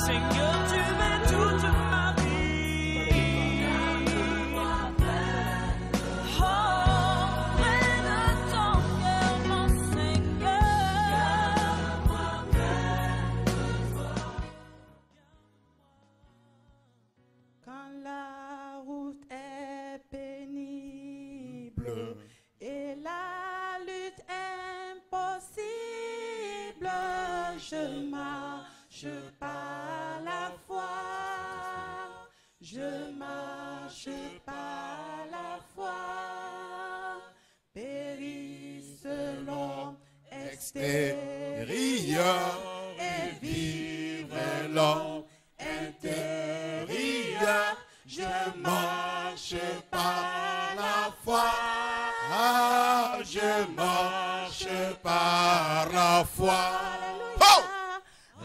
Seigneur, tu es toute ma vie. Oh, près de ton cœur, mon Seigneur. Quand la route est pénible et la lutte impossible, je marche par la foi. Je marche par la foi. Périsse l'homme extérieur et vive l'homme intérieur. Je marche par la foi. Ah, je marche par la foi. Oh!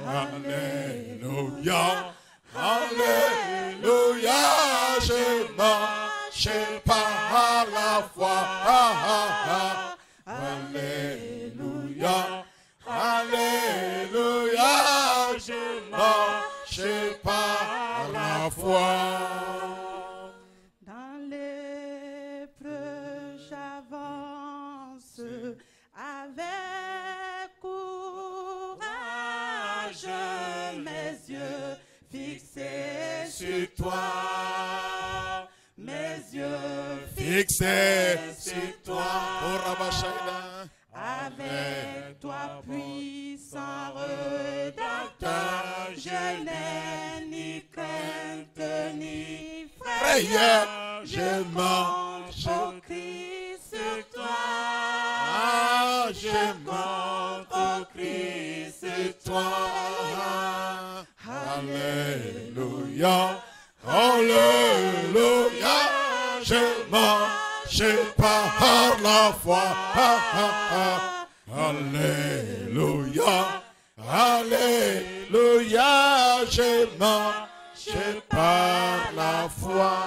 Alléluia, alléluia, je marche par la foi. Alléluia, alléluia, je marche par la foi. Dans l'épreuve, j'avance avec courage, mes yeux fixés sur toi, mes yeux Fixé sur toi. Oh, Rabashayla. Avec toi, puissant rédacteur, je n'ai ni crainte ni frayeur. Je marche au Christ sur toi. Ah, je monte au Christ sur toi. Alléluia, alléluia, je marche par la foi. Alléluia, alléluia, je marche par la foi.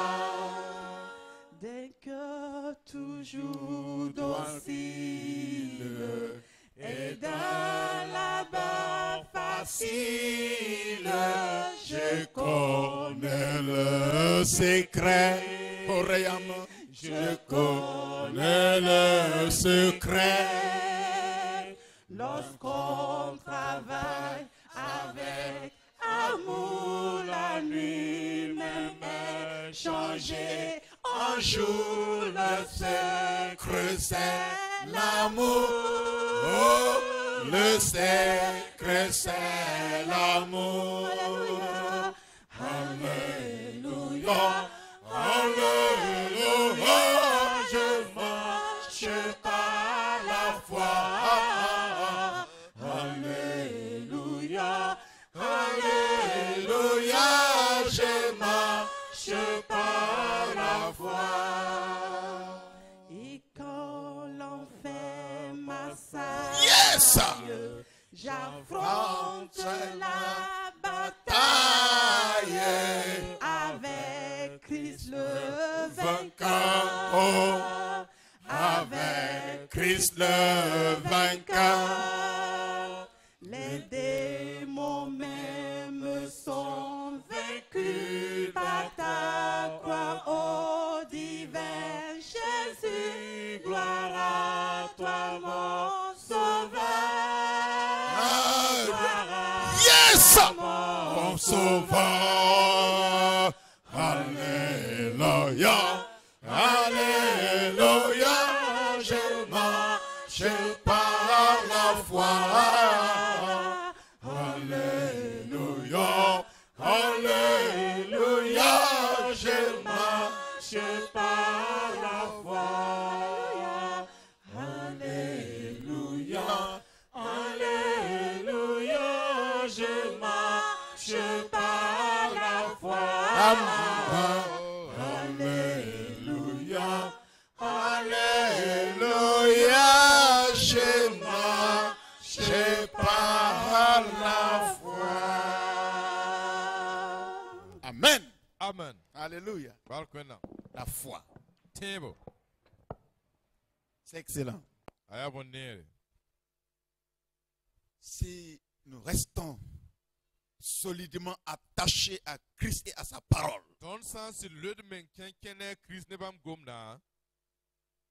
D'un cœur toujours docile et d'un labeur facile, je Connais le secret, Oreyama. Je connais le secret. Lorsqu'on travaille avec amour, la nuit même est changée en jour. Le secret, c'est l'amour. Oh, le secret, c'est l'amour. Alléluia. Alléluia, je marche par la foi. Alléluia, alléluia, je marche par la foi. Et quand l'on fait massage, Yes! j'affronte la Taille avec Christ le vainqueur. Oh, avec Christ le vainqueur. Les démons même sont vaincus par ta croix, ô divin Jésus. Gloire à toi, mon sauveur. Gloire à Yes! mon Mon sauveur. Alléluia. Alléluia. Je marche par la foi. Alléluia. Alléluia. Je marche par la foi. Alléluia. Alléluia. Je marche par la foi. Alléluia. Alléluia. Je marche par la foi. Amen. Amen. Alléluia. Balkwenda. La foi. Table. C'est excellent. Ayabonere. Si nous restons solidement attaché à Christ et à sa parole, Ton sang si lud men kenkene Christ ne bam gomna.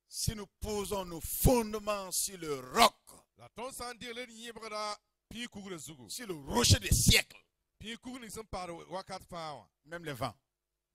si nous posons nos fondements sur le roc, La ton sang dire le yebra pi kugre zugu. sur le rocher des siècles, Pi kugre ni par wakat fawa. même les vents,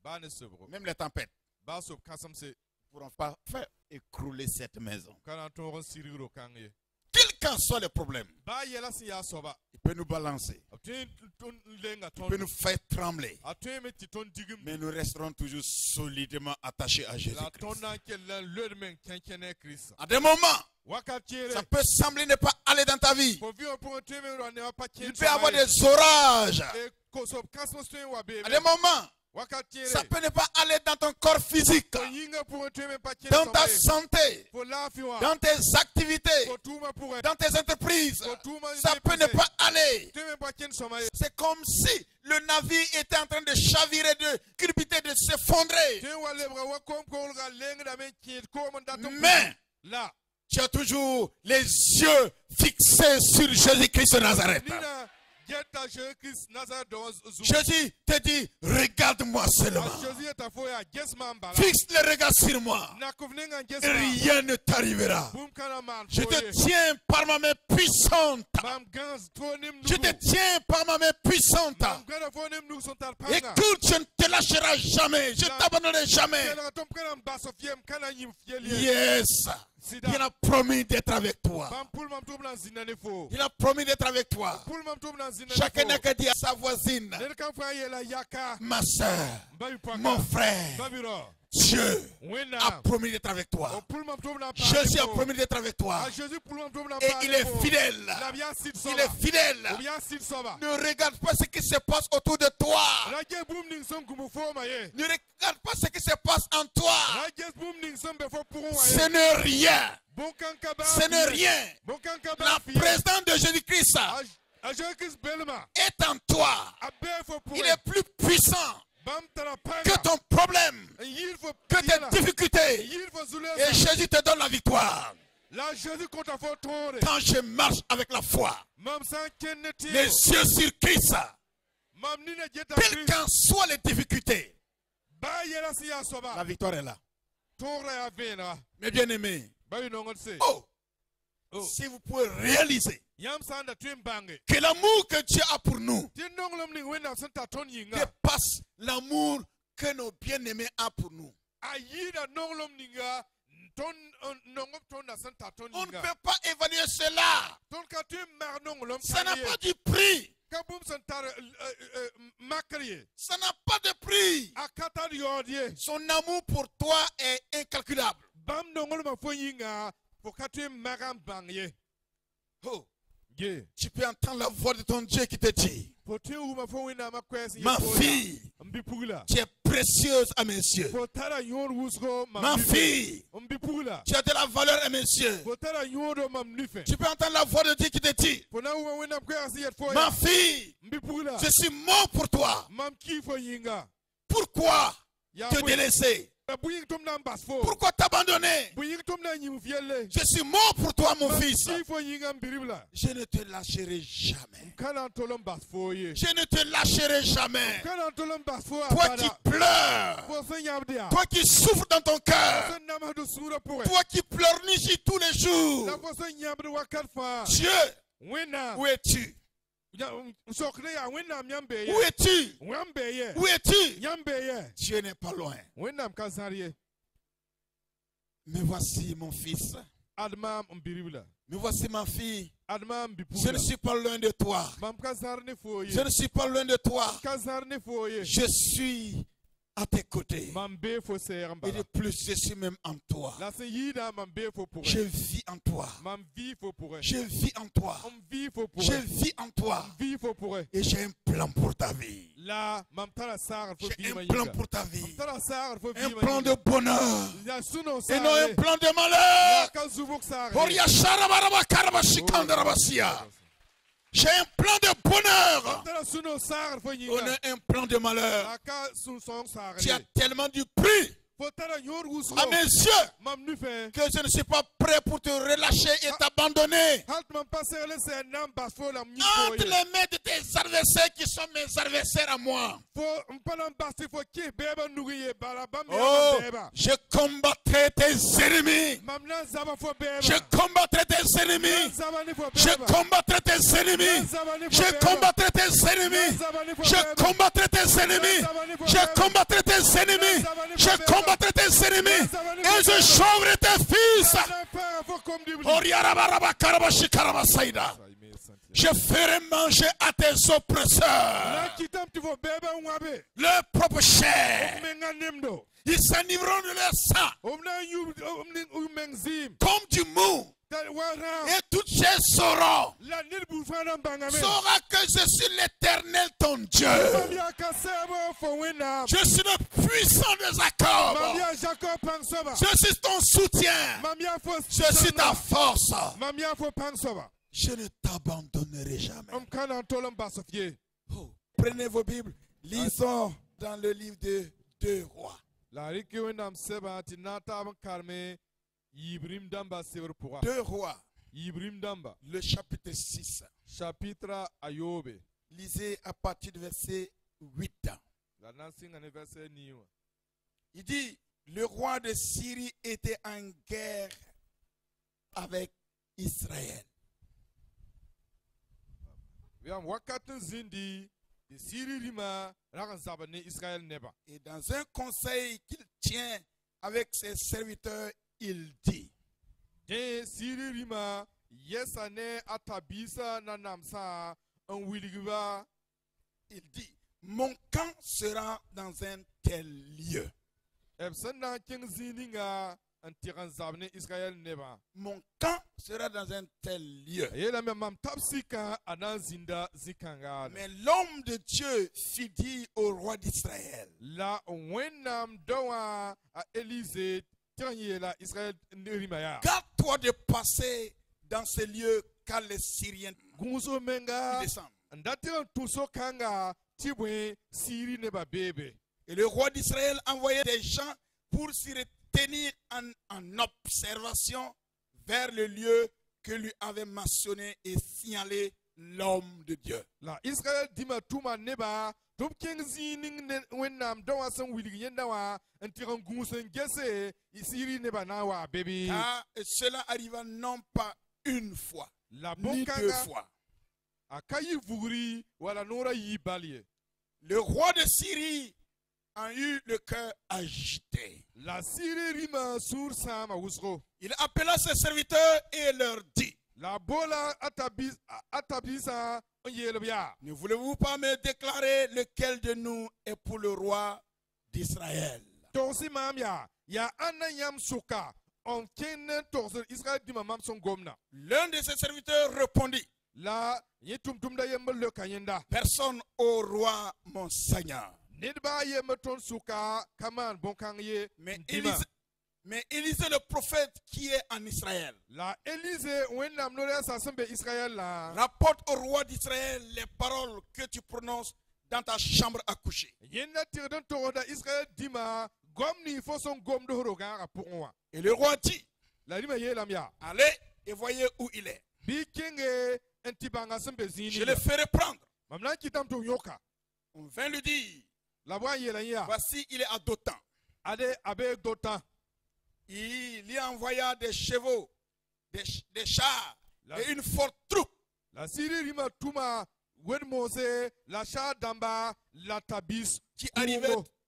Ba ne sebro. même les tempêtes Ba sob kasam se ne pourront pas faire écrouler cette maison. kana ton ron siriro kangye. Quels qu'en soient les problèmes, Ba yela si ya soba. il peut nous balancer, Atun ton lenga il ton. peut nous faire trembler, Atun me ti ton digum. mais nous resterons toujours solidement attachés à La Jésus-Christ. ton nan ke la lud men kenkene Christ. À des moments, Wakat tiere. ça peut sembler ne pas aller dans ta vie. Pour vivre pour un tuer mais on n'est pas Il peut y avoir des orages. Et kosob kasmo tuer wa À bebe. des moments, Wakat tiere. ça peut ne pas aller dans ton corps physique, Pour yinga pour un tuer mais pas dans ta santé, Pour la fiwa. dans tes activités, Pour tout ma pour un. dans tes entreprises. Pour tout ma Ça peut ne pas aller. tuer mais pas ken somaye. C'est comme si le navire était en train de chavirer, de culbuter, de s'effondrer. Tuer wa lebra wa kom ko ga lenga da men ki ko mon dato. Mais là. tu as toujours les yeux fixés sur Jésus-Christ de Nazareth. Nina geta Jésus Nazareth dans zu. Jésus te dit, regarde-moi seulement. Jésus est à foya ges mamba. Fixe le regard sur moi. Na kovnenga ges Et rien ne t'arrivera. Boum kana man. Je te tiens par ma main puissante. Mam gans tonim Je te tiens par ma main puissante. Mam gana fonim nu son tarpanga. Écoute, je ne te lâcherai jamais. Je ne t'abandonnerai jamais. Kena tom kana baso fiem kana yim fieli. Yes. Sida. Il a promis d'être avec toi. Bam pul mam tum na zinane fo. Il a promis d'être avec toi. Pul mam tum na zinane fo. Chacun n'a qu'à dire à sa voisine, Der kan fa yela yaka. ma soeur, Bayu paka. mon frère, Babiro. Dieu a Wena. promis d'être avec O toi. pul mam tum na pa. Jésus a promis d'être avec toi. Ah Jésus pul mam tum na Et pa. il est fidèle. La bia sit Il soba. est fidèle. O bia sit soba. Ne regarde pas ce qui se passe autour de toi. Rage boom ning som kumu fo ma ye. Ne regarde pas ce qui se passe en toi. Rage boom ning som be fo pour wa Ce ye. n'est rien. Bon kan ka ba. Ce n'est rien. Bon kan ka ba. La présence de Jésus-Christ A Jésus Belma. est en toi. A be fo pour. Il est plus puissant Bam tara panga. que ton problème, Yil fo que tes difficultés. Yil fo zule. Et Jésus te donne la victoire. La Jésus compte à fo tore. Quand je marche avec la foi, Mam san keneti. les yeux sur Christ, Mam nina jeta quelles Christ. qu'en soient les difficultés, Ba yela si ya la soba. victoire est là. Tore ya vena. Mes bien-aimés, Ba yu nongon se. oh, Oh. si vous pouvez réaliser Yam san da twin bange. que l'amour que Dieu a pour nous Tin nonglom ning wena san ta ton yinga. dépasse l'amour que nos bien-aimés ont pour nous. Ayida nonglom ninga. Ton nongop ton na san ta ton On ne yinga. peut pas évaluer cela. Ton ka twin mar nonglom. Ça n'a pas de prix. Kaboum san tar makriye. Ça n'a pas de prix. Akata yodie. Son amour pour toi est incalculable. Bam nongol ma fo yinga. Pour ka twin maram bangye. Oh, Ye. tu peux entendre la voix de ton Dieu qui te dit, Pour twin ou ma fo wina ma kwesi. ma fille, Mbipugula. tu es précieuse à mes yeux. Pour tara yor wusgo Ma fille, Mbipugula. tu as de la valeur à mes yeux. Pour tara yor mam nife. Tu peux entendre la voix de Dieu qui te dit, Pour na ou wina kwesi yet fo. ma fille, Mbipugula. je suis mort pour toi. Mam ki fo yinga. Pourquoi Ya te délaisser? Buying tum na mbas fo. Pourquoi t'abandonner? Buying tum na nyim fielle. Je suis mort pour toi, mon fils. Ki fo yinga mbiribla. Je ne te lâcherai jamais. Kana tolom bas fo ye. Je ne te lâcherai jamais. Kana tolom bas fo Toi abada. qui pleures, Fo se nyabdia. toi qui souffres dans ton cœur, Se namadu sura pour. toi qui pleurniches tous les jours. La fo se nyabdu wakat fa. Dieu, Wena. où es-tu? Sokre ya wena myambe ye. Où es-tu? Myambe ye. Où es-tu? Nyambe ye. Dieu n'est pas loin. Wena mkazariye. Me voici mon fils. Adma mbiribla. Me voici ma fille. Adma Je mbipula. ne suis pas loin de toi. Mam kazarne fo ye. Je ne suis pas loin de toi. Kazarne fo ye. Je suis à tes côtés. Mam be fo se Et yamba. de plus, je suis même en toi. La se yida mam be fo pour. Je vis en toi. Mam vi fo pour. Je vis en toi. Om vi fo pour. Je vis en toi. Vi fo pour. Et j'ai un plan pour ta vie. La mam tara sar fo J'ai vi un plan pour ta vie. Tara sar fo vi Un plan de bonheur. Ya suno Et non sar. un plan de malheur. Ka zubuk sar. Oria sharabaraba karabashikandarabasia. J'ai un plan de bonheur. Tara suno sar fo On yinga. a un plan de malheur. Aka sun song sar. Tu as tellement du prix à mes yeux que je ne suis pas prêt pour te relâcher et t'abandonner entre les mains de tes adversaires qui sont mes adversaires à moi. Oh, je combattrai tes ennemis. Je combattrai tes ennemis. Je combattrai tes ennemis. Je combattrai tes ennemis. Je combattrai tes ennemis. Je combattrai tes ennemis. Je combattrai tes ennemis. Et je sauverai tes fils. Je ferai manger à tes oppresseurs leur propre chair. Ils s'enivreront de leur sang comme du mou. Et toute chair saura que je suis l'Éternel ton Dieu. Je suis le puissant de Jacob. Je suis ton soutien. Je suis ta force. Je ne t'abandonnerai jamais. Oh, prenez vos Bibles. Lisons dans le livre de 2 Rois. Deux Rois, le chapitre 6. Lisez à partir du verset 8. Il dit, le roi de Syrie était en guerre avec Israël. Et dans un conseil qu'il tient avec ses serviteurs, il dit, mon camp sera dans un tel lieu. Mon camp sera dans un tel lieu. Mais l'homme de Dieu fit dire au roi d'Israël, garde-toi de passer dans ce lieu car les Syriens descendent. Et le roi d'Israël envoyait des gens pour s'y retenir en observation vers le lieu que lui avait mentionné et signalé l'homme de Dieu. La Israël dima tuma neba tum kengzining wenam dawa san wiligyen dawa antiran gusen gese isiri neba nawa baby. Et cela arriva non pas une fois, la ni 2 fois. Akayi vuguri wala nora yibalie. Le roi de Syrie a eu le cœur agité. La Syrie rima sur sama usro. Il appela ses serviteurs et leur dit, la bola atabisa yelbia. ne voulez-vous pas me déclarer lequel de nous est pour le roi d'Israël? Tosi mamia ya anayam suka on kenne tosi Israël dima mam son gomna. L'un de ses serviteurs répondit, la yetum da yembal le kanyenda. Personne au roi mon seigneur. Mais Élisée le prophète qui est en Israël rapporte au roi d'Israël les paroles que tu prononces dans ta chambre à coucher. Et le roi dit, allez et voyez où il est. Je le ferai prendre. On vint lui dire, voici il est à Dothan. Il y envoya des chevaux, des chars et une forte troupe.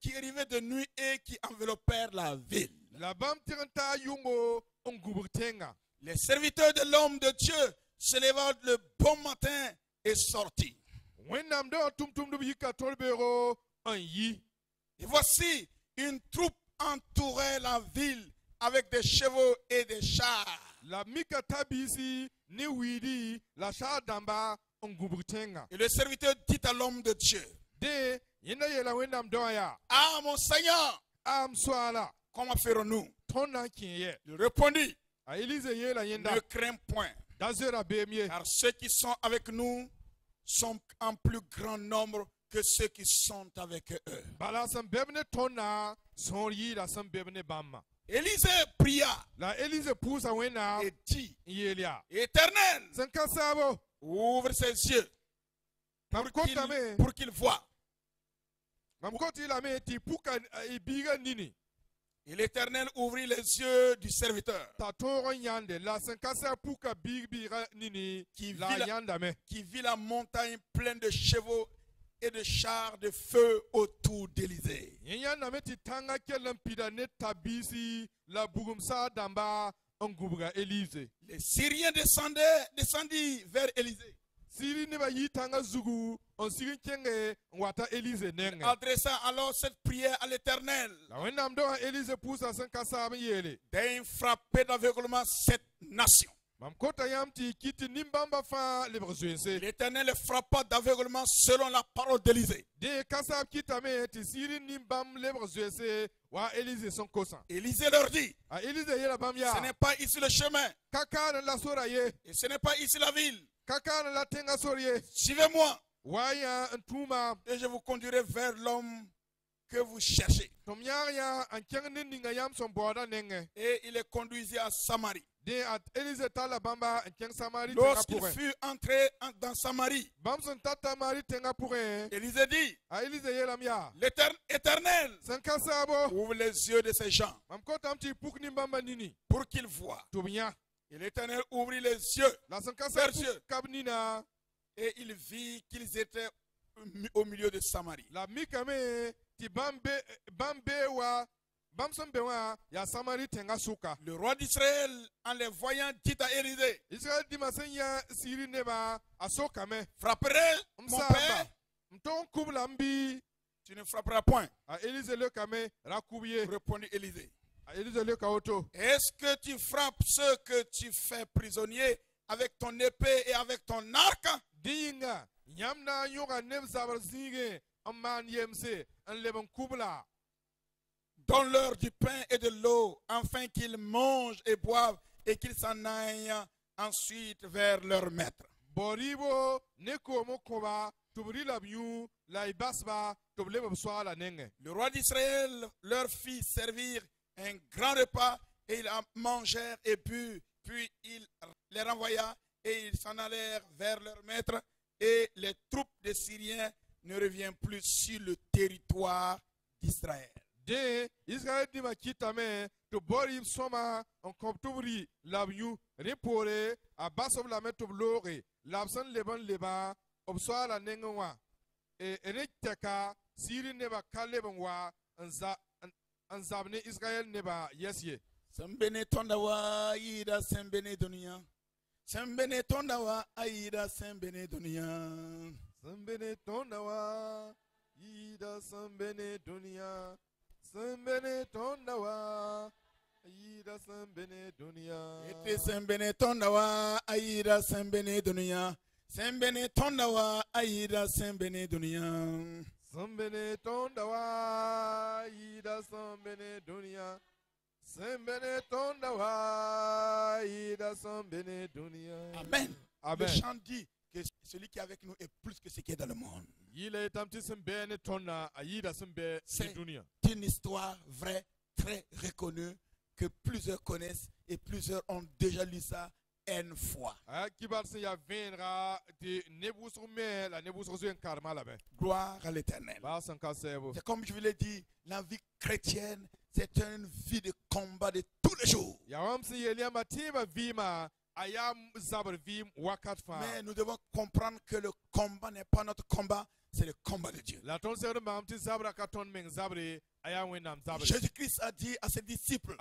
Qui arrivaient de nuit et qui enveloppèrent la ville. Les serviteurs de l'homme de Dieu se levèrent le bon matin et sortirent. Et voici une troupe entourait la ville avec des chevaux et des chars. Et le serviteur dit à l'homme de Dieu, ah mon Seigneur, comment ferons-nous? Il répondit, ne crains point, car ceux qui sont avec nous sont en plus grand nombre que ceux qui sont avec eux. son yi la san bebne bamma. Élisée pria La Élise pousse à wena et dit, yelia. Éternel, San kasabo. ouvre ses yeux Mam kota me. pour qu'il voie. Mam koti la me ti puka ibiga nini. Et l'Éternel ouvrit les yeux du serviteur Ta toro yande la san kasa puka biga nini qui la vit la, yanda me. qui vit la montagne pleine de chevaux et de chars de feu autour d'Élysée. Yanda me ti tanga kelam pida ne tabisi la bugumsa damba ngubuga Élise. Les Syriens descendit vers Élysée, Siri ne ba yi tanga zugu on siri kenge wata Élise nenge. adressant alors cette prière à l'Éternel. La wena mdo Élise pousse à san kasa yele. Daigne frapper d'aveuglement cette nation. Mam kota yam ti kiti nimbamba fa le besoinse. L'Éternel les frappa d'aveuglement selon la parole d'Élysée. De kasa kita me ti siri nimbam le besoinse wa Élise son kosan. Élysée leur dit, A Élise yela bam ya. ce n'est pas ici le chemin Kaka na la sora ye. et ce n'est pas ici la ville. Kaka na la tenga sorie. Suivez-moi Wa ya ntuma. et je vous conduirai vers l'homme que vous cherchez. Tom ya an keng ninga yam son borda nenge. Et il les conduisit à Samarie. De at Élise tala bamba an keng Samari tenga Lorsqu'il pour. fut entré dans Samarie, Bamson tata mari tenga pour. Élysée dit, A Élise yela mia. l'Éternel San kasa bo. ouvre les yeux de ces gens Mam kota am ti puk nimbamba nini. pour qu'ils voient. Tumya. Et l'Éternel ouvrit les yeux La san kasa Vers Dieu. puk kabnina. et il vit qu'ils étaient au milieu de Samarie. La mikame ti bambe wa bamson bewa ya Samari tenga suka. Le roi d'Israël, en les voyant, dit à Élysée, Israël di masenya siri neba asoka me. frapperai mon Msamba. père, Mton kubla mbi. tu ne frapperas point, A Élise le kame rakubiye. répondit Élysée. A Élise le kaoto. Est-ce que tu frappes ceux que tu fais prisonniers avec ton épée et avec ton arc? Dinga nyamna yoga neb zabar zige amman yemse an leben kubla. Donne-leur du pain et de l'eau, afin qu'ils mangent et boivent et qu'ils s'en aillent ensuite vers leur maître. Boribo neko mo koba tubri la biu la ibasba tuble bswa la nenge. Le roi d'Israël leur fit servir un grand repas et ils en mangèrent et bu, puis il les renvoya et ils s'en allèrent vers leur maître et les troupes des Syriens ne reviennent plus sur le territoire d'Israël. De Israël di makita me to bori soma on koptubri la biu repore a basob la metobloge labsan leban leba obswa la nenge wa. E enekteka siri neba kaleben wa anzabne Israël neba yesye. Sembene tondawa aida sembene dunia. Sembene tondawa aida sembene dunia. Sambene tondawa ida sambene dunia. Sambene tondawa ida sambene dunia. Ete sembene tondawa aida sembene dunia. Sembene tondawa aida sembene dunia. Sambene tondawa ida sambene dunia. Sambene tondawa ida sambene dunia. Amen. Amen. Le chant dit que celui qui est avec nous est plus que ce qui est dans le monde. Yile tamti sambene tonna aida sambene dunia. C'est une histoire vraie, très reconnue, que plusieurs connaissent et plusieurs ont déjà lu ça une fois. Gloire à l'Éternel. C'est comme je vous l'ai dit, la vie chrétienne, c'est une vie de combat de tous les jours. Mais nous devons comprendre que le combat n'est pas notre combat, c'est le combat de Dieu. Jésus-Christ a dit à ses disciples,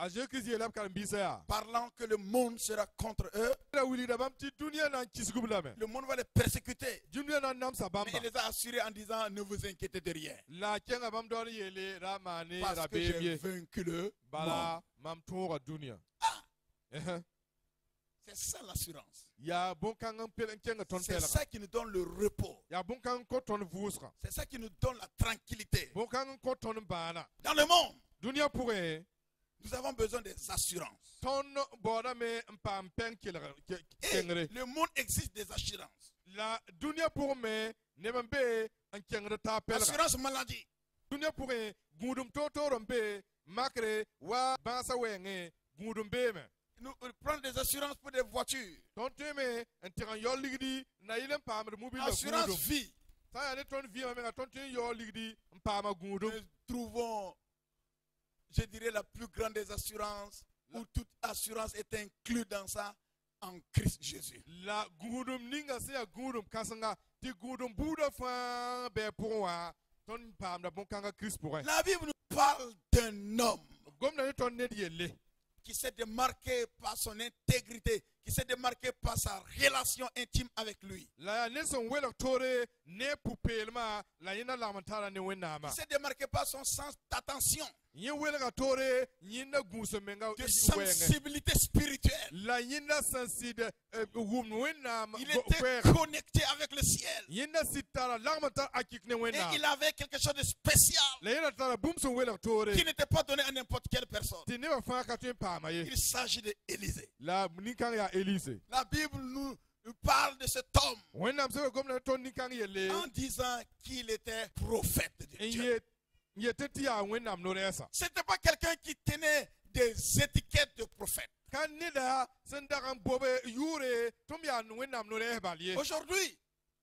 parlant que le monde sera contre eux, le monde va les persécuter. Mais il les a assurés en disant, ne vous inquiétez de rien, parce que j'ai vaincu le monde. C'est ça l'assurance. C'est ça qui nous donne le repos. C'est ça qui nous donne la tranquillité. Dans le monde, nous avons besoin des assurances. Et le monde existe des assurances. Assurance maladie. makre wa bansa wenge gudum beme. Nous prenons des assurances pour des voitures. Tonteme entiran yo ligdi na ilem pamre mobile Assurance gudum. vie. Ça y a ton vie mais tonten yo ligdi mpama gudum. Nous trouvons, je dirais, la plus grande des assurances, où toute assurance est inclue dans ça, en Christ Jésus. La gudum ninga se ya gudum kasanga ti gudum buda fa be pourwa ton pam da bon kanga Christ pourrait. La Bible nous parle d'un homme Comme na ton net yele. qui s'est démarqué par son intégrité, qui s'est démarqué par sa relation intime avec lui. La neson wela tore ne pupelma la yina la mantara ne wenama. Il s'est démarqué par son sens d'attention, Yin wela tore yina guso menga de wenge. sensibilité spirituelle. La yina senside wum wenama. Il était connecté avec le ciel. Yina sitara la mantara akik ne Et wenama. il avait quelque chose de spécial La yina tara bumso wela tore. qui n'était pas donné à n'importe quelle personne. Ti ne ba fa ka tun pama ye. Il s'agit d'Élisée. La nikan ya Elise. La Bible nous parle de cet homme Wenam se comme na ton nikan yele. en disant qu'il était prophète de Dieu. Ye yeteti ya wenam no resa. Ce n'était pas quelqu'un qui tenait des étiquettes de prophète. Kan nida sendaran bobe yure tum ya wenam no re balie. Aujourd'hui,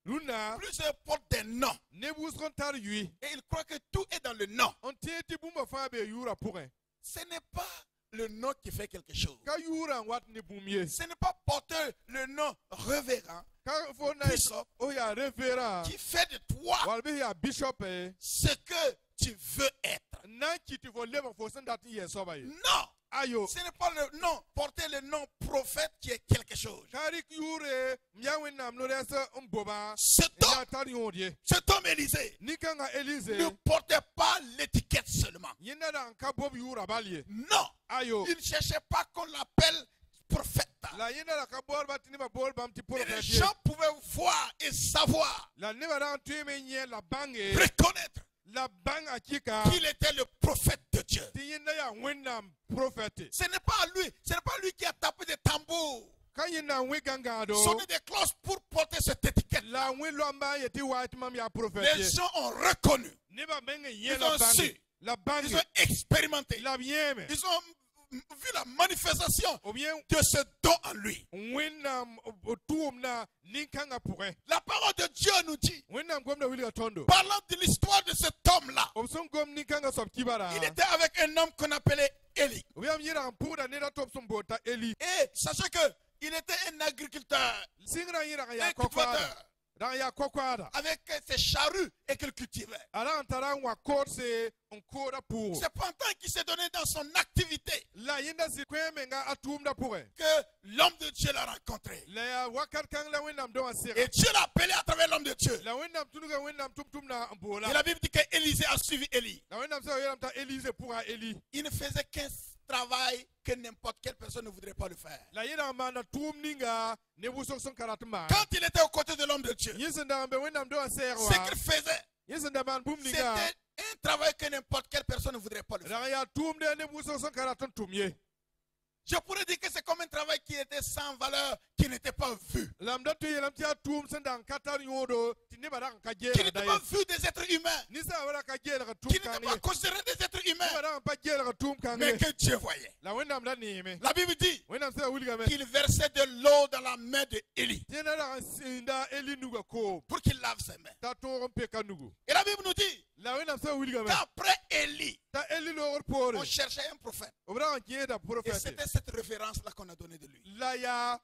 Luna plusieurs portent des noms. ne busron tar yui. Et ils croient que tout est dans le nom. On teti bumba fa be yura pour un. Ce n'est pas le nom qui fait quelque chose. Ka yura wat ne bumye. Ce n'est pas porter le nom révérend Ka fo na Bishop o ya révérend. qui fait de toi Walbe ya bishop ce que tu veux être. na kiti fo leva fo sendati ye soba ye. Non, Ayo. ce n'est pas le nom, porter le nom prophète qui est quelque chose. Karik yure mya wenam no resa mboba. Cet Ya homme, tar yodie. cet homme Élisée Ni kanga Elise. ne portait pas l'étiquette seulement. Yina da ka bob yura balie. Non, Ayo. il ne cherchait pas qu'on l'appelle prophète. La yina da ka bol batini ba bol bam ti Et les prophète. gens pouvaient voir et savoir, La neba da tueme nye la bange. reconnaître La bang akika. qu'il était le prophète de Dieu. Ti yina ya wenam prophète. Ce n'est pas lui, ce n'est pas lui qui a tapé des tambours, Kan yina we gangado. sonné des cloches pour porter cette étiquette. La we lomba yeti white mam ya Les prophète. gens ont reconnu, Neba menge ye Ils la ont bange. su. La bange. ils ont expérimenté, La bieme. ils ont vu la manifestation Ou bien de ce don en lui. wenam tuum na linkanga pourrait. La parole de Dieu nous dit, Wenam gom na wili tondo. parlant de l'histoire de cet homme-là, Obson gom linkanga sob kibara. il était avec un homme qu'on appelait Élie. Ou bien yira pour da neda top son bota Eli. Et sachez que il était un agriculteur, Singra yira un ya kokwada. cultivateur, Da ya kokwada. avec ses charrues et qu'il cultivait. Ara antara wa korse on kora pour. C'est pendant qu'il s'est donné dans son activité La yinda si kwemenga atum da pourrait. que l'homme de Dieu l'a rencontré. La wakat kang la wenam do asira. Et Dieu l'a appelé à travers l'homme de Dieu. La wenam tunuga wenam tum na Et mbola. la Bible dit qu'Élisée a suivi Élie. La wenam sa yeram ta Elise pour a Eli. Il ne faisait qu'un travail que n'importe quelle personne ne voudrait pas le faire. La yina mana tum ninga ne busok son karatuma. Quand il était aux côtés de l'homme de Dieu, Yisenda be wenam do asira. ce qu'il faisait, Yisenda man bum c'était ninga. un travail que n'importe quelle personne ne voudrait pas le faire. Da ya tum de ne busok son karatun tumye. Je pourrais dire que c'est comme un travail qui était sans valeur, qui n'était pas vu, Lamda tu yelam tia tum senda katar yodo tini bara ka qui jera n'était da pas vu des êtres humains, ni sa wala ka jera ka tum qui n'était kan pas considéré des êtres humains, bara pa jera ka tum kan mais que Dieu voyait. la wenam da ni me La Bible dit wenam sa wuli ga me qu'il versait de l'eau dans la main de Élie tena da sinda Eli nuga ko pour qu'il lave ses mains. ta to pe kanugu Et la Bible nous dit la wenam sa wuli ga me qu'après Élie, ta Eli lo pore on cherchait un prophète. obra on da Et prophète c'était cette référence-là qu'on a donnée de lui. la ya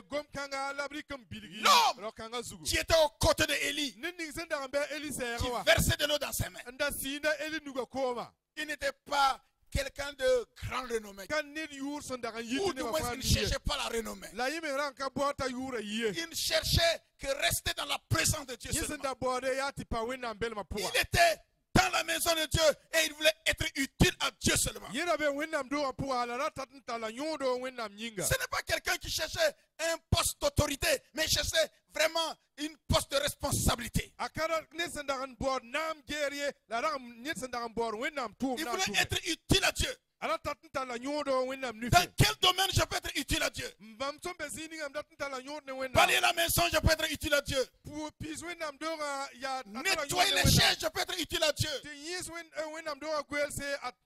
gom kanga labri kam biligi L'homme ro kanga zugu qui était aux côtés de Élie, nin senda be Eli qui serwa versait de l'eau dans ses mains. nda sinda Eli nuga koma Il n'était pas quelqu'un de grand renommée. kan nid yur senda kan Ou yiti du ne moins, ba il ne fa cherchait pas la renommée. la yime ran ka bota yura yie Il ne cherchait que rester dans la présence de Dieu seulement. yisenda bode ya ti pa wenam bel ma Il puwa était dans la maison de Dieu et il voulait être utile à Dieu seulement. yira be wenam do puwa la rata ta la nyodo wenam nyinga Ce n'est pas quelqu'un qui cherchait un poste d'autorité, mais cherchait vraiment une poste de responsabilité. akara ne sendaran bor nam gerie la ram ne sendaran bor wenam tour Il na voulait tour être utile à Dieu. ala tatinta la nyodo wenam nufe Dans quel domaine je peux être utile à Dieu? mbam sombe zini ngam tatinta la nyodo ne wenam Balayer la maison, je peux être utile à Dieu. pour pis wenam dora ya Nettoyer les chaises, je peux être utile à Dieu. ti yes wenam dora gwelse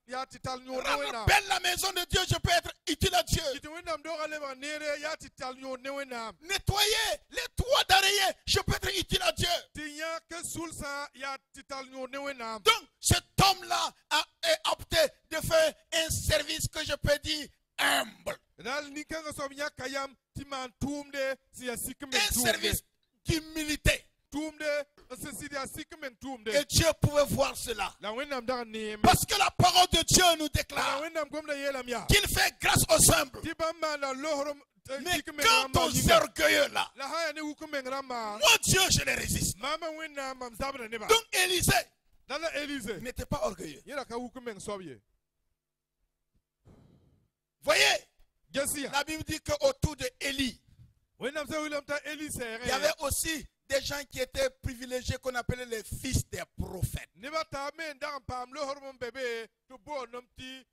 ya tital nyodo Rendre wenam belle la maison de Dieu, je peux être utile à Dieu. ti wenam dora leba nere ya tital nyodo ne wenam Nettoyer les toits d'oreiller, je peux être utile à Dieu. ti ya ke sulsa ya tital nyodo ne wenam Donc, cet homme-là a opté de faire un service que je peux dire humble. dal ni kanga som ya kayam ti man tumde si ya sikme Un service d'humilité. tumde se si ya sikme tumde Et Dieu pouvait voir cela. la wenam dara ne Parce que la parole de Dieu nous la déclare wenam gomna yelam ya qu'il fait grâce aux humbles. ti bamba la lohrom Mais quant aux orgueilleux là, la haya ne hukume rama moi Dieu, je les résiste. mama wenam mam zabra ne ba Donc Élisée dala Élysée n'était pas orgueilleux. yela ka hukume sobye Voyez, gesia la Bible dit qu'autour de Élie, wenam se willam ta Élysée il y avait aussi des gens qui étaient privilégiés qu'on appelait les fils des prophètes. ne ba ta men dara pam lohrom bébé to bo nom ti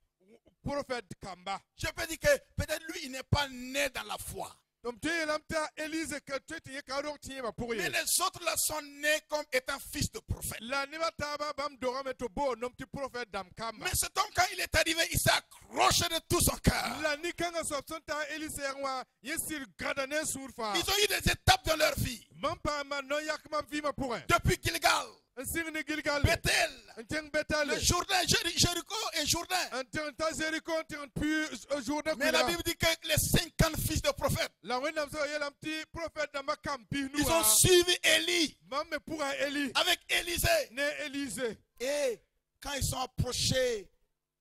prophète kamba Je peux dire que peut-être lui, il n'est pas né dans la foi. donc tu yelam ta Élysée que tu te ka ro ti ba pour Mais ye les autres là sont nés comme étant fils de prophète. la ne ba ta ba bam dora me to bo nom ti prophète dam kamba Mais cet homme, quand il est arrivé, il s'est accroché de tout son cœur. la ni kanga so ta Élysée wa yesir gadane surfa Ils ont eu des étapes dans leur vie. mampa ma no yak mam vi ma pour un Depuis Gilgal, sirni gilgal Bethel, Nteng betal le Jourdain, Jéricho et Jourdain. Nteng ta Jéricho nteng pu journée Mais la Bible dit que les 50 fils de prophètes, la wenam so yelam ti prophète da makam pi ils ont suivi Élie mam me pour un Élie avec Élisée. ne Élysée Et quand ils sont approchés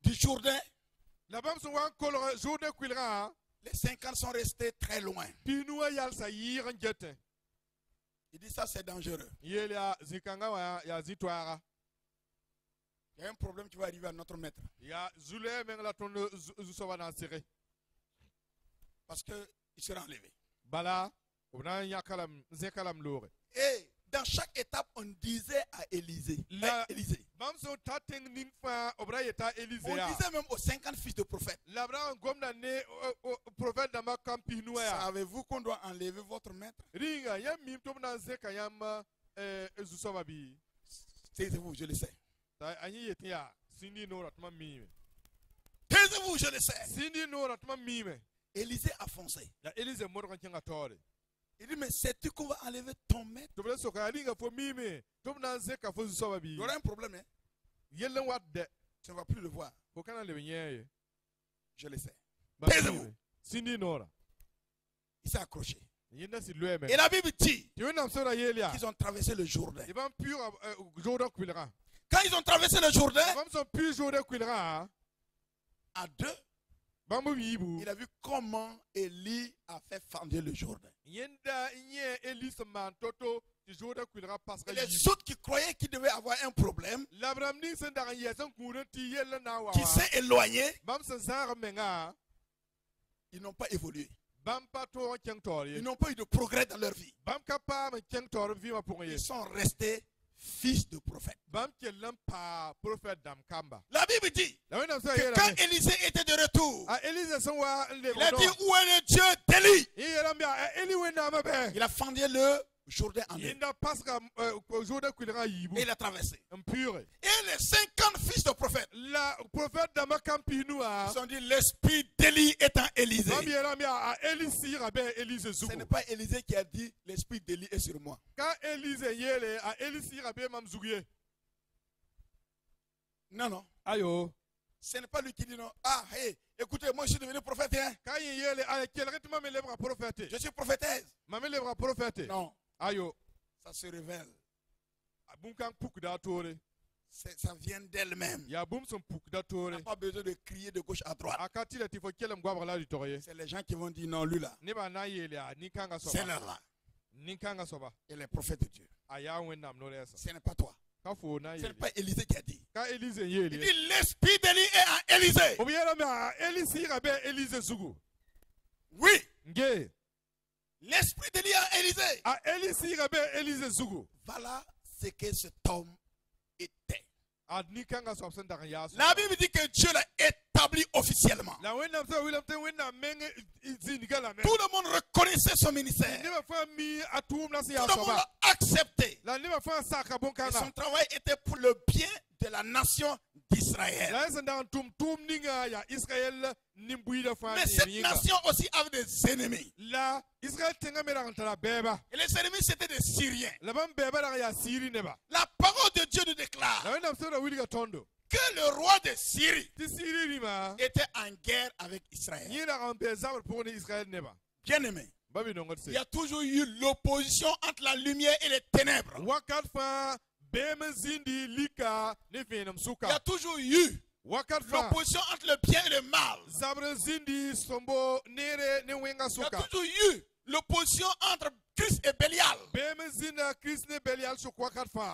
du Jourdain, la bam so wan kol journée kwilra les 50 sont restés très loin. pi nuwa yal sa yir njete Il dit ça c'est dangereux. yelia zikanga wa ya zitwara Il y a un problème qui va arriver à notre maître. ya zule men la ton so wana sire Parce qu'il sera enlevé. bala obna yakalam zekalam lore Et dans chaque étape, on disait à Élisée. bam so tateng ning fa obra yeta Élysée On disait même aux 50 fils de prophètes. la bra gomna ne prophète da makam pi nuwa ya Savez-vous qu'on doit enlever votre maître? ringa ya mim to na zeka yam zusoba bi Taisez-vous, je le sais. ta anyi yetia sindi no ratma mime Taisez-vous, je le sais. sindi no ratma mime Élisée a foncé. ya Élysée mo kan kinga tore Il dit, mais sais-tu qu'on va enlever ton maître? to bele so ka ringa fo mime to na zeka fo zusoba bi Il y aura un problème, hein? yellen wat de Tu ne vas plus le voir. ko kana le nyeye Je le sais. ba Taisez-vous. sindi no ra Il s'est accroché. yenda si lueme Et la Bible dit ti wona so ra yelia qu'ils ont traversé le Jourdain. ils vont pur jour kwilra Quand ils ont traversé le Jourdain, bam so pur jour kwilra à deux, bam yibu il a vu comment Élie a fait fendre le Jourdain. yenda nye Élysée man toto ti jour kwilra parce Et que les autres qui croyaient qu'il devait avoir un problème, labram ni sen da yesan kuren ti yella na wa qui s'est éloigné, bam sen sar menga ils n'ont pas évolué. bam pa to keng tor Ils n'ont pas eu de progrès dans leur vie. bam ka pa men keng tor vi ma pour ye Ils sont restés fils de prophètes. bam kellam pa prophète dam kamba La Bible dit la wena so que yela quand Élisée était de retour, a Élysée son wa le il a dit, où est le Dieu d'Élie? il yela mbia Élie wena ma be Il a fendu le Jourdain en deux. yenda paska jour kwilra yibu Et il a traversé. impure Et les 50 fils de prophètes, la prophète dam kampi noa ils ont dit, l'esprit d'Élie est en Élisée. bam yela mbia a Élysée rabe Élysée Ce zugu n'est pas Élisée qui a dit, l'esprit d'Élie est sur moi. ka Élysée yele a Élysée rabe mam zuguye Non, non. ayo Ce n'est pas lui qui dit non. Ah, hey, écoutez, moi je suis devenu prophète. Hein. ka yele a kelret ma me lebra prophète Je suis prophétesse. ma me lebra prophète Non, ayo ça se révèle. bum kan puk da tore Ça vient d'elle-même. ya bum son puk da On tore n'a pas besoin de crier de gauche à droite. akati la tifo kelem gwabra la di toye C'est les gens qui vont dire non, lui là. ne ba na yele a ni kanga C'est soba là. ni kanga soba Et les prophètes de Dieu. aya wenam no lesa Ce n'est pas toi. ka fo na Ce n'est yele pas Élisée qui a dit. ka Élysée Il yele dit l'esprit d'Élie est en Élisée. obi yela ma Élysée rabe Élysée zugu Oui, nge l'esprit d'Élie est en Élisée. a Élysée rabe Élysée zugu Voilà ce que cet homme était. La Tout La Bible dit que Dieu l'a établi officiellement. Tout le monde reconnaissait son ministère. Tout le monde l'a accepté. Et son travail était pour le bien de la nation d'Israël. Mais cette nation aussi avait des ennemis. Et les ennemis, c'était des Syriens. La parole de Dieu nous déclare que le roi de Syrie était en guerre avec Israël. Bien aimé, il y a toujours eu l'opposition entre la lumière et les ténèbres. Il y a toujours eu l'opposition entre le bien et le mal. Il y a toujours eu l'opposition entre Christ et Bélial.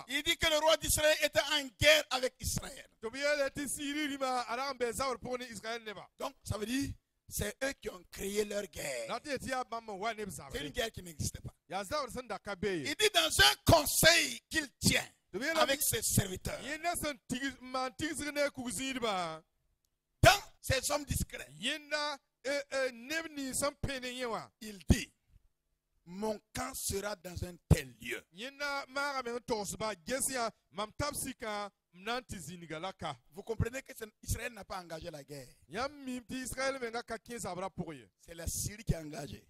Il dit que le roi d'Israël était en guerre avec Israël. Donc, ça veut dire c'est eux qui ont créé leur guerre. C'est une guerre qui n'existait pas. Il dit dans un conseil qu'il tient avec ses serviteurs, dans ces hommes discrets, il dit: mon camp sera dans un tel lieu. Vous comprenez que Israël n'a pas engagé la guerre. C'est la Syrie qui a engagé.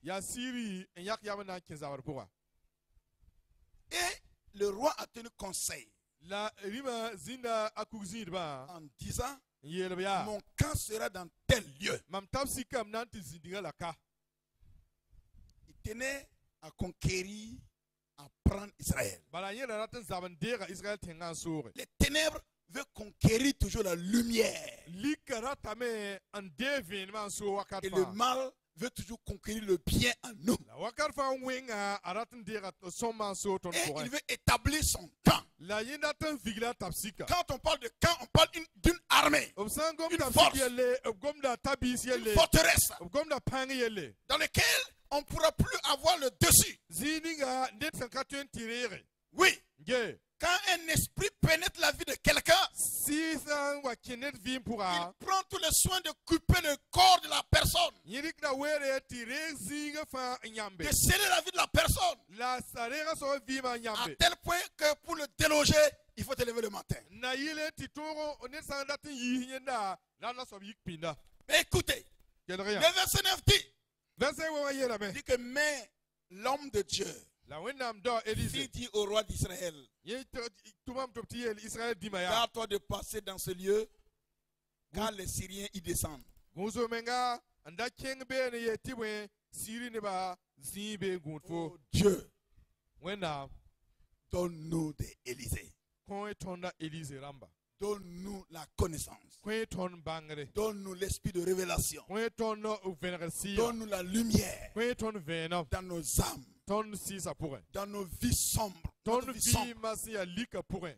Et le roi a tenu conseil en disant: mon camp sera dans tel lieu. Il tenait à conquérir, à prendre Israël. Les ténèbres veulent conquérir toujours la lumière. Et le mal veut toujours conquérir le bien en nous. Et il veut établir son camp. Quand on parle de camp, on parle d'une armée, une force, une forteresse dans laquelle on ne pourra plus avoir le dessus. Oui. Quand un esprit pénètre la vie de quelqu'un, il prend tous les soins de couper le corps de la personne, de sceller la vie de la personne, à tel point que pour le déloger, il faut te lever le matin. Mais écoutez, le verset 9 dit que mais l'homme de Dieu, il dit au roi d'Israël: garde-toi de passer dans ce lieu, car les Syriens y descendent. Oh Dieu, donne-nous des Élysées. Donne-nous la connaissance. Donne-nous l'esprit de révélation. Donne-nous la lumière dans nos âmes, dans nos vies sombres.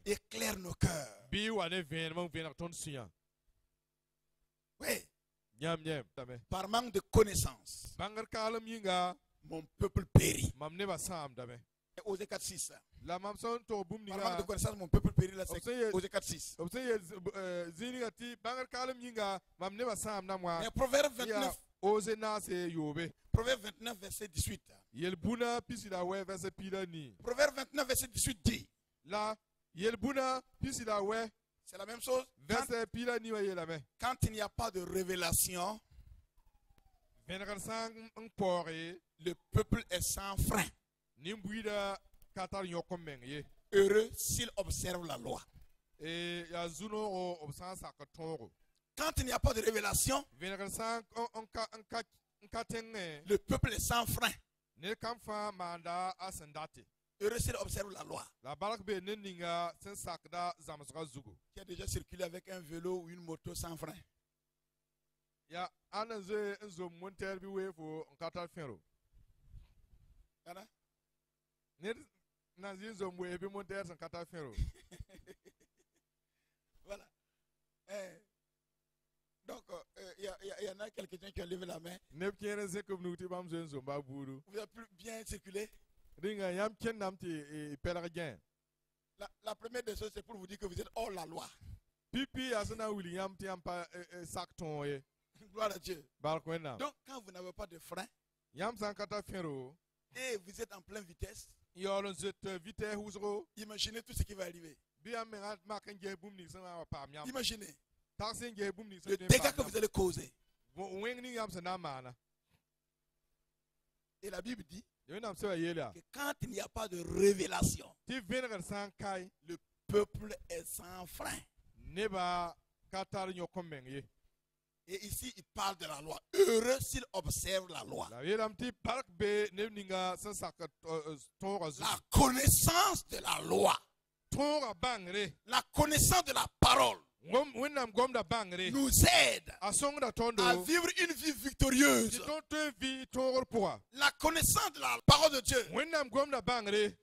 Éclaire nos cœurs. Oui. Par manque de connaissance, mon peuple périt. Osée 4:6. Par manque de connaissance, mon peuple périt. Osée 4:6. Mais Proverbe 29. Proverbe 29, verset 18. Proverbe 29, verset 18 dit: c'est la même chose. Quand il n'y a pas de révélation, le peuple est sans frein. Heureux s'il observe la loi. Quand il n'y a pas de révélation, le peuple est sans frein. Heureux s'il observe la loi. Qui a déjà circulé avec un vélo ou une moto sans frein? Voilà. Donc, il y en a quelqu'un qui a levé la main. Vous avez plus bien circulé. La première des choses, c'est pour vous dire que vous êtes hors la loi. Pipi asana William tiampa sakton ye. Gloire à Dieu. Barkwena. Donc, quand vous n'avez pas de frein Yam sankata fero. et vous êtes en pleine vitesse, Yolon zet vite huzro. imaginez tout ce qui va arriver. Biam mengat makenje boom ni sama pam yam. Imaginez Tasenje boom ni le dégât que vous allez causer. Wengni yam sanamana. Et la Bible dit Yonam sewa yelia. que quand il n'y a pas de révélation, Ti vener sankai le peuple est sans frein. neba katar nyokomeng ye. Et ici, il parle de la loi. Heureux s'il observe la loi. La yelam ti park be nevninga sansaka tora zu. La connaissance de la loi, Tora bangre. la connaissance de la parole Wenam gomda bangre. nous aide Asong da tondo. à vivre une vie victorieuse. Ti ton te vi tor poa. La connaissance de la parole de Dieu Wenam gomda bangre.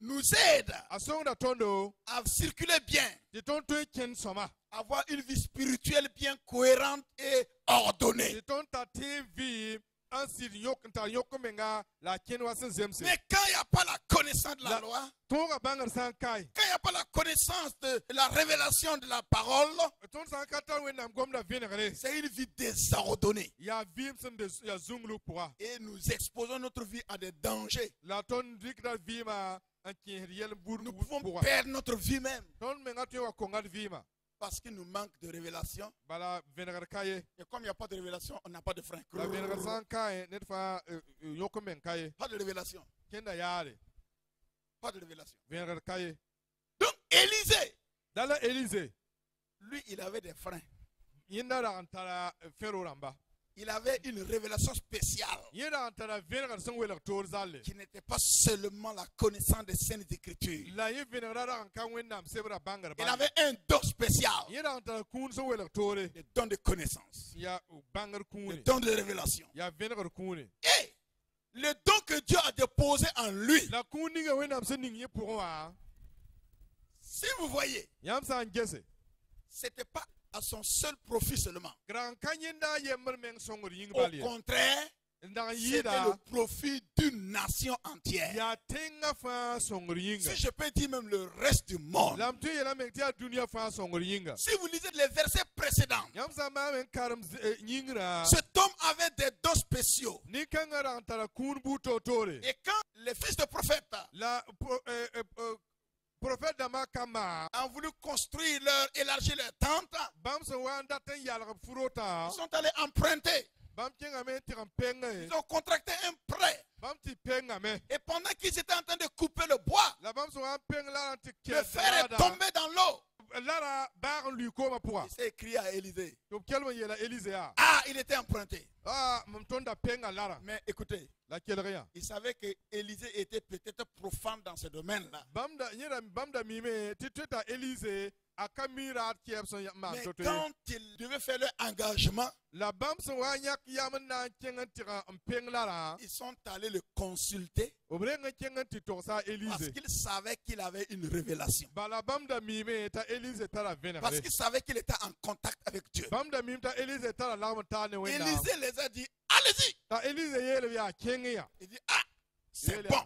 nous aide Asong da tondo. à circuler bien, Ti ton te ken soma. avoir une vie spirituelle bien cohérente et ordonnée. Ti ton ta te vi ansir yok ta yokomenga la ken wasen zemse. Mais quand il n'y a pas la connaissance de la loi, Tora bangar sankai. quand il n'y a pas la connaissance de la révélation de la parole, Ton sankata wenam gomda venere. c'est une vie désordonnée. Ya vim sen de ya zunglu poa. Et nous exposons notre vie à des dangers. La ton dikda vima an kin riel bur Nous pouvons poa. perdre notre vie même Ton menga te wa kongat vima. parce qu'il nous manque de révélation. Bala venere kaye. Et comme il n'y a pas de révélation, on n'a pas de frein. La venere sankai net fa yokomen kaye. Pas de révélation. Kenda yare. Pas de révélation. Venere kaye. Donc, Élisée, Dala Élysée. lui, il avait des freins. Yinda da antara fero ramba. Il avait une révélation spéciale Yinda antara venere sang wela tor zalle. qui n'était pas seulement la connaissance des saintes écritures. La ye venere da kan wenam sebra bangar Il ba. avait un don spécial, Yinda antara kun sang wela tore. le don de connaissance, Ya bangar le kune. don de révélation. Ya venere kune. Et le don que Dieu a déposé en lui, La kuninga wenam sen ning ye pour wa. si vous voyez, Yam san gese. c'était pas à son seul profit seulement. Gran kanyenda yemmer meng songor ying Au balia. contraire, Ndan c'était yida le profit d'une nation entière. ya tenga fa songor yinga. Si je peux dire même le reste du monde. Lam tu yela meng tia dunia fa songor yinga. Si vous lisez les versets précédents, Yam sa ma men karam yingra. cet homme avait des dons spéciaux. Ni kangara antara kun buto tore. Et quand les fils de prophètes La prophète dama kama ont voulu construire élargir leur tente, bam se wanda ten yalga furota. ils sont allés emprunter. Bam kenga men tiram penga. Ils ont contracté un prêt. Bam ti penga me. Et pendant qu'ils étaient en train de couper le bois, La bam se wan penga la anti le fer est tombé dans l'eau. Lara bar lui koma pour. Il s'est écrit à Élisée. Donc quel yela Élysée a. Ah, il était emprunté. Ah, mtonda penga lara. Mais écoutez, La quel rien. il savait que Élisée était peut-être profane dans ce domaine-là. Bamda nyera bamda mime titeta Élysée a kamira kiepson ma Mais toto. quand il devait faire leur engagement, La bam se wanyak yamna kenga tira peng lara. ils sont allés le consulter Obrenga kenga tito sa parce Élysée. qu'ils savaient qu'il avait une révélation. Bala bamda mime ta Élysée tara venere. Parce qu'ils savaient qu'il était en contact avec Dieu. Bamda mime ta Élysée tara larme tane wenda. Élisée les a dit, allez-y. Ta Élysée yele ya kenga ya. Il dit, ah, c'est Yele bon,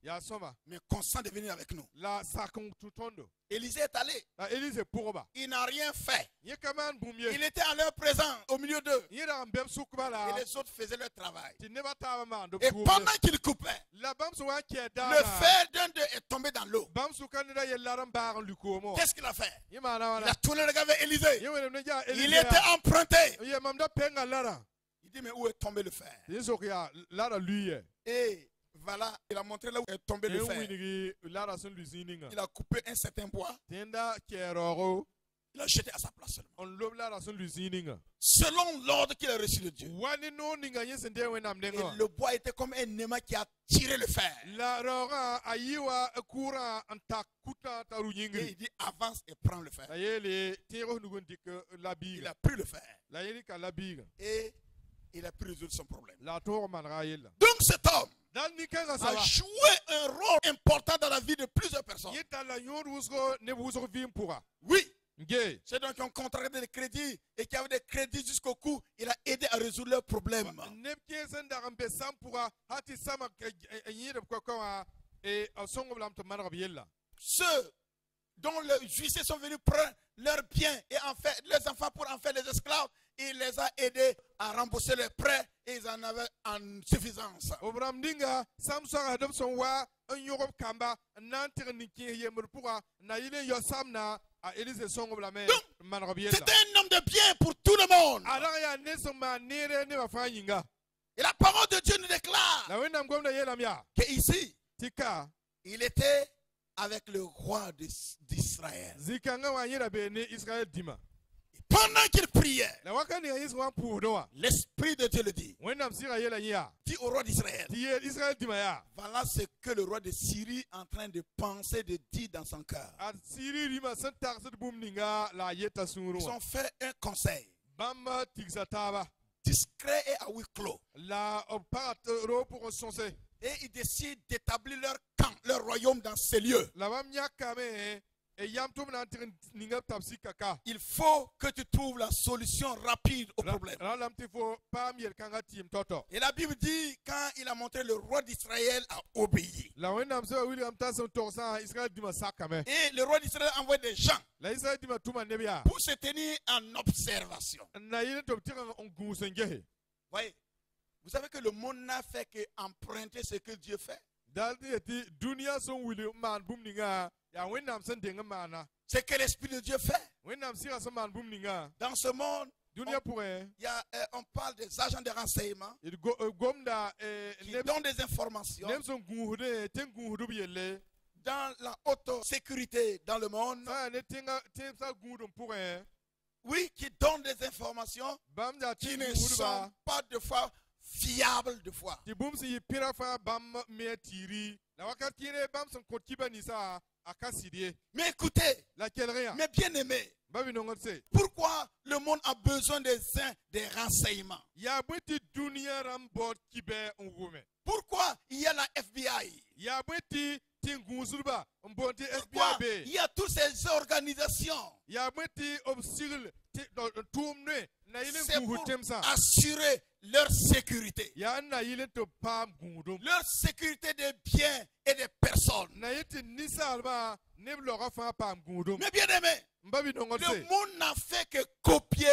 ya soma. mais consent de venir avec nous. La sakon tutondo. Élisée est allé. Ta Élysée pourba. Il n'a rien fait. Yekaman boumye. Il était à leur présent, au milieu d'eux. Yera mbem sukbala. Et les autres faisaient leur travail. Ti neba ta ma ndo Et boumye. pendant qu'il coupait, La bam se wan kia le dara. fer d'un d'eux est tombé dans l'eau. Bam su kanida ye laram baran lukomo. Qu'est-ce qu'il a fait? Yema na Il wana. a tourné le gars vers Élisée. Yewe ne ja Il Élysée. était emprunté. Ye mamda penga lara. Il dit, mais où est tombé le fer? Yeso kia lara lui. Et voilà, il a montré là où est tombé le fer. Winigi lara sun lusininga. Il a coupé un certain bois. Tenda keroro. Il a jeté à sa place seulement. On lob lara sun lusininga. Selon l'ordre qu'il a reçu de Dieu. Wani no ninga yesende wenam Et denga. le bois était comme un aimant qui a tiré le fer. La roga ayiwa kura anta kuta taru Et yingri. il dit, avance et prends le fer. La yele tiro nugundik la Il biga. a pris le fer. La yeli ka la biga. Et il a pu résoudre son problème. La toro man raïla. Donc cet homme Dan ni kanga a sawa. joué un rôle important dans la vie de plusieurs personnes. Yeta la yor wusko ne wusko vim pura. Oui, Nge. ceux donc qui ont contracté des crédits et qui avaient des crédits jusqu'au cou, il a aidé à résoudre leurs problèmes. Nepke senda rambe sampura hati sama yire kwa kwa e songo blam to manra biella. Ceux dont les huissiers sont venus prendre leurs biens et en fait les enfants pour en faire des esclaves, il les a aidés à rembourser les prêts et ils en avaient en suffisance. Obram dinga Samson adoption wa un Europe kamba nantir niki yemur pourra na ile yo samna a Élise son oblame man robiel. C'était un homme de bien pour tout le monde. Alors ya ne son ma nere ne va fanyinga. Et la parole de Dieu nous déclare La wendam gomna yelamya. que ici, Tika il était avec le roi d'Israël. zikanga wa yera be ne Israël dima. Pendant qu'il priait, La wakani ya Israël pour doa. l'Esprit de Dieu le dit. Wendam sira yela ya. Dit au roi d'Israël. Ti Israël dima ya. Voilà ce que le roi de Syrie est en train de penser, de dire dans son cœur. A siri rima san taxit bum ninga la yeta Ils suru. ont fait un conseil Bamba tigsataba. discret et à huis clos. La opérateur pour soncer. Et ils décident d'établir leur camp, leur royaume dans ces lieux. La wamnya kame e yam tum na ntir ninga tapsi kaka. Il faut que tu trouves la solution rapide au problème. La lam tifo pam yel kanga tim toto. Et la Bible dit, quand il a montré le roi d'Israël a obéi. La wendam se William Tasson torsan Israël dima sakame. Et le roi d'Israël a envoyé des gens La Israël dima tuma nebia. pour se tenir en observation. Na yele to tira on gusengehe. Voyez, vous savez que le monde n'a fait qu'emprunter ce que Dieu fait. Daldi eti dunia son William man bum ninga ya wendam sen denga mana. Ce que l'Esprit de Dieu fait. Wendam sira son man bum ninga. Dans ce monde, Dunia pourrait. on parle des agents de renseignement Il gomda qui donnent des informations nem son guhude ten guhudu bielle. dans la haute sécurité dans le monde. Sa ne tenga temsa gudum pourrait. Oui, qui donnent des informations Bam da qui ti ne guhudu sont ba. pas de foi fiables de foi. Ti bum si pira fa bam me tiri. La wakati ne bam son kotiba ni sa akasidie. Mais écoutez, La quelle rien. mes bien-aimés, Babi non se. pourquoi le monde a besoin des renseignements? Ya bweti dunia rambot kibe ongume. Pourquoi il y a la FBI? Ya bweti tingusurba mbonti Pourquoi SBAB. il y a toutes ces organisations? Ya bweti obsigil tumne na ile C'est pour guhutem sa. assurer leur sécurité. Ya na ile to pam gudum. Leur sécurité des biens et des personnes. Na yeti nisalba ne bloga fa pam gudum. Mes bien-aimés, Babi non le se. monde n'a fait que copier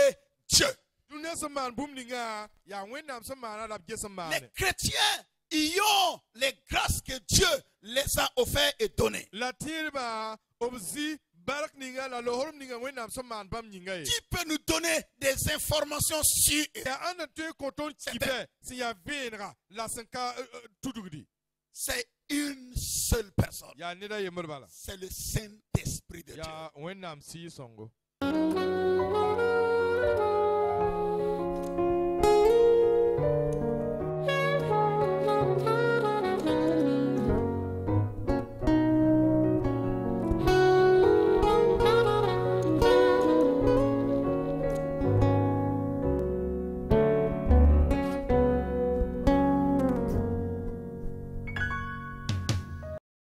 Dieu. Dunia se man bum ninga ya wendam se man ala bje se man. Les chrétiens y ont les grâces que Dieu les a offertes et données. La tirba obzi barak ninga la lohorum ninga wendam se man bam ninga. Qui peut nous donner des informations sûres? Ya ana te koton kibe si ya venra la senka tudugdi. C'est une seule personne. Ya neda yemur bala. C'est le Saint-Esprit de Dieu. Ya wendam si songo.